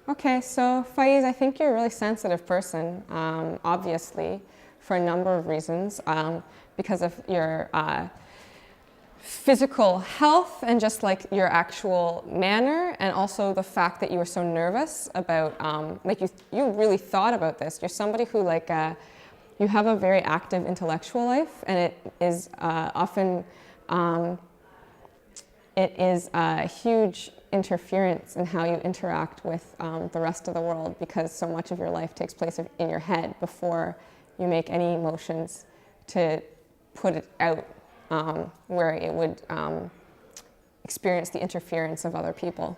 Okay, so FAIZ, I think you're a really sensitive person, obviously, for a number of reasons, because of your physical health and just like your actual manner, and also the fact that you were so nervous about, like you really thought about this. You're somebody who like, you have a very active intellectual life, and it is often, it is a huge interference in how you interact with the rest of the world, because so much of your life takes place in your head before you make any motions to put it out where it would experience the interference of other people.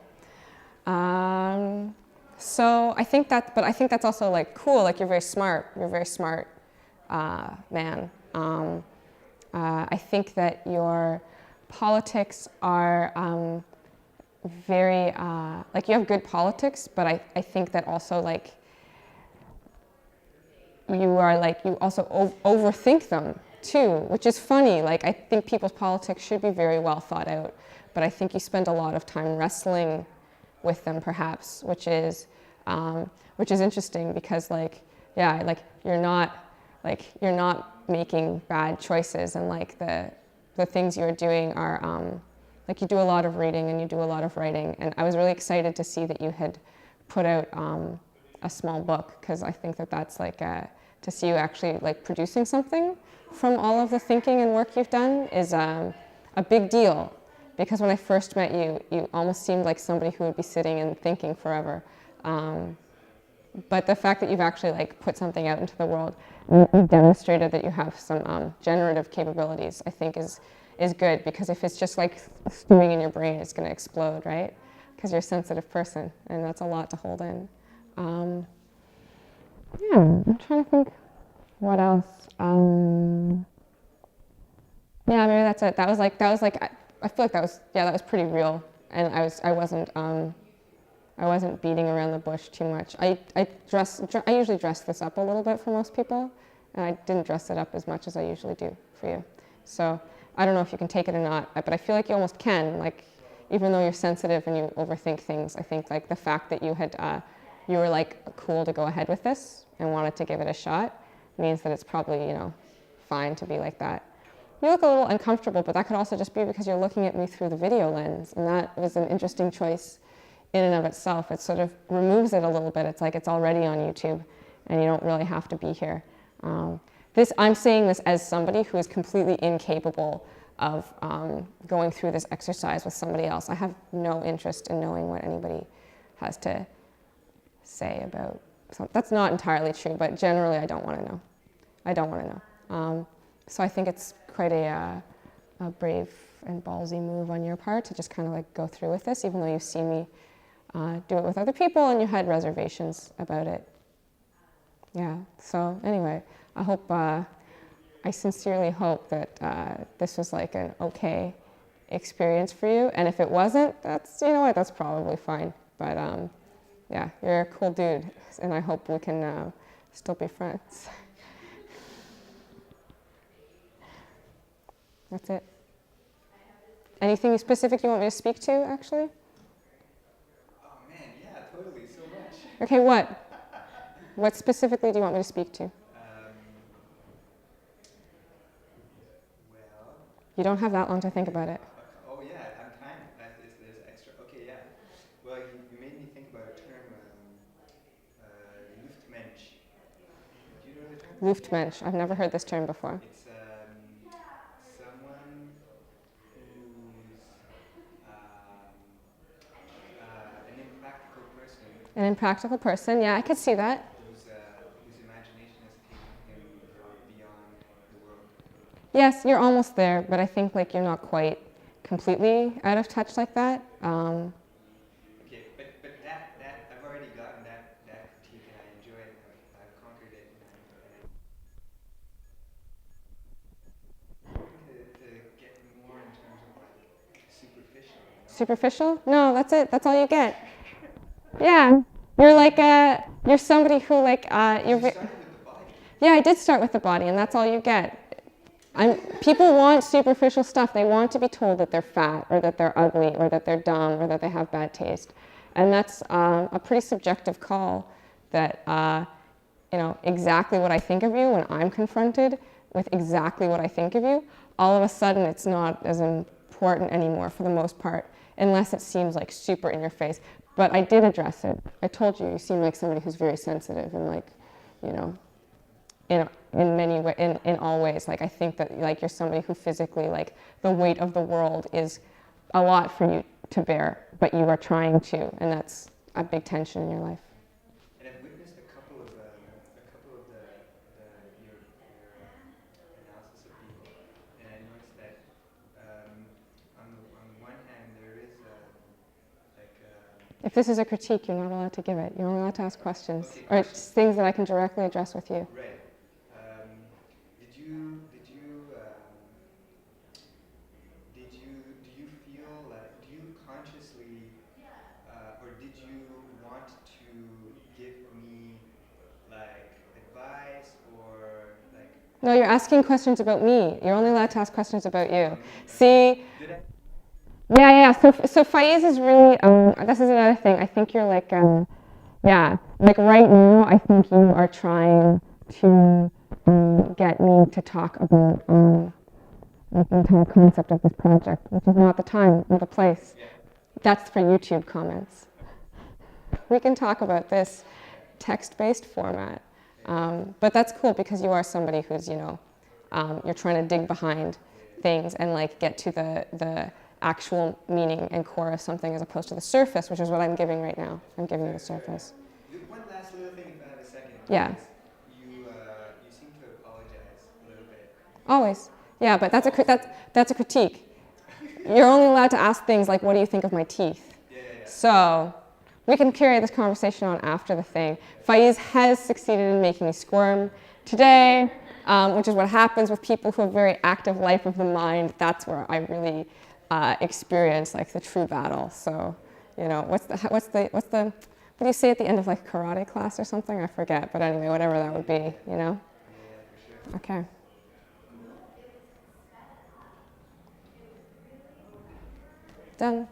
So I think that, but I think that's also like cool, like you're very smart man. I think that your politics are very, like you have good politics, but I think that also like you are like, you also overthink them too, which is funny. Like I think people's politics should be very well thought out, but I think you spend a lot of time wrestling with them perhaps, which is interesting because like, yeah, like you're not making bad choices, and like the things you're doing are, like you do a lot of reading and you do a lot of writing, and I was really excited to see that you had put out a small book, because I think that that's like to see you actually like producing something from all of the thinking and work you've done is a big deal, because when I first met you, you almost seemed like somebody who would be sitting and thinking forever. But the fact that you've actually like put something out into the world, you've demonstrated that you have some generative capabilities, I think is good, because if it's just like stewing in your brain, it's going to explode, right? Because you're a sensitive person, and that's a lot to hold in. Yeah, I'm trying to think what else. Yeah, maybe that's it. That was like I feel like that was pretty real, and I wasn't beating around the bush too much. I usually dress this up a little bit for most people, and I didn't dress it up as much as I usually do for you. So I don't know if you can take it or not, but I feel like you almost can. Like, even though you're sensitive and you overthink things, I think like the fact that you had, you were like cool to go ahead with this and wanted to give it a shot means that it's probably, you know, fine to be like that. You look a little uncomfortable, but that could also just be because you're looking at me through the video lens, and that was an interesting choice in and of itself. It sort of removes it a little bit. It's like it's already on YouTube, and you don't really have to be here. I'm saying this as somebody who is completely incapable of going through this exercise with somebody else. I have no interest in knowing what anybody has to say about something. That's not entirely true, but generally I don't want to know. I don't want to know. So I think it's quite a brave and ballsy move on your part to just kind of like go through with this, even though you've seen me do it with other people and you had reservations about it. Yeah, so anyway, I hope, I sincerely hope that this was like an okay experience for you. And if it wasn't, that's, you know what, that's probably fine. But yeah, you're a cool dude, and I hope we can still be friends. That's it. Anything specific you want me to speak to, actually? Oh man, yeah, totally, so much. Okay, what? What specifically do you want me to speak to? Well... You don't have that long to think about it. Oh yeah, I'm time. There's extra. Okay, yeah. Well, you made me think about a term, Luftmensch. Do you know the term? Luftmensch. I've never heard this term before. It's someone who's an impractical person. An impractical person, yeah, I could see that. Whose imagination has taken him beyond the world. Yes, you're almost there, but I think like you're not quite completely out of touch like that. Okay, but that I've already gotten that critique, and I enjoy it. I've conquered it, to get more in terms of like superficial. You know? Superficial? No, that's it. That's all you get. Yeah, you're like you're somebody who like You started with the body. Yeah, I did start with the body, and that's all you get. People want superficial stuff. They want to be told that they're fat, or that they're ugly, or that they're dumb, or that they have bad taste. And that's a pretty subjective call that, you know, exactly what I think of you when I'm confronted with exactly what I think of you, all of a sudden it's not as important anymore for the most part, unless it seems like super in your face. But I did address it. I told you, you seem like somebody who's very sensitive and like, you know, in many way, in all ways. Like I think that like you're somebody who physically, like the weight of the world is a lot for you to bear, but you are trying to, and that's a big tension in your life. And I've witnessed a couple of your analysis of people, and I noticed that on the one hand there is If this is a critique, you're not allowed to give it. You're only allowed to ask questions, okay, or it's things that I can directly address with you. right. Do you feel like, do you consciously, or did you want to give me like advice or like? No, you're asking questions about me. You're only allowed to ask questions about you. See? Yeah. So FAIZ is really, this is another thing. I think you're like, like right now, I think you are trying to get me to talk about like the entire concept of this project, which is not the time or the place. Yeah. That's for YouTube comments. We can talk about this text-based format, but that's cool because you are somebody who's, you know, you're trying to dig behind things and like get to the actual meaning and core of something as opposed to the surface, which is what I'm giving right now. I'm giving you the surface. One last little thing, if I have a second. Yeah. You seem to apologize a little bit. Always. Yeah, but that's a critique. You're only allowed to ask things like, what do you think of my teeth? Yeah. So we can carry this conversation on after the thing. FAIZ has succeeded in making me squirm today, which is what happens with people who have very active life of the mind. That's where I really experience like the true battle. So, you know, what do you say at the end of like karate class or something? I forget, but anyway, whatever that would be, you know? Yeah, for sure. Okay. Done.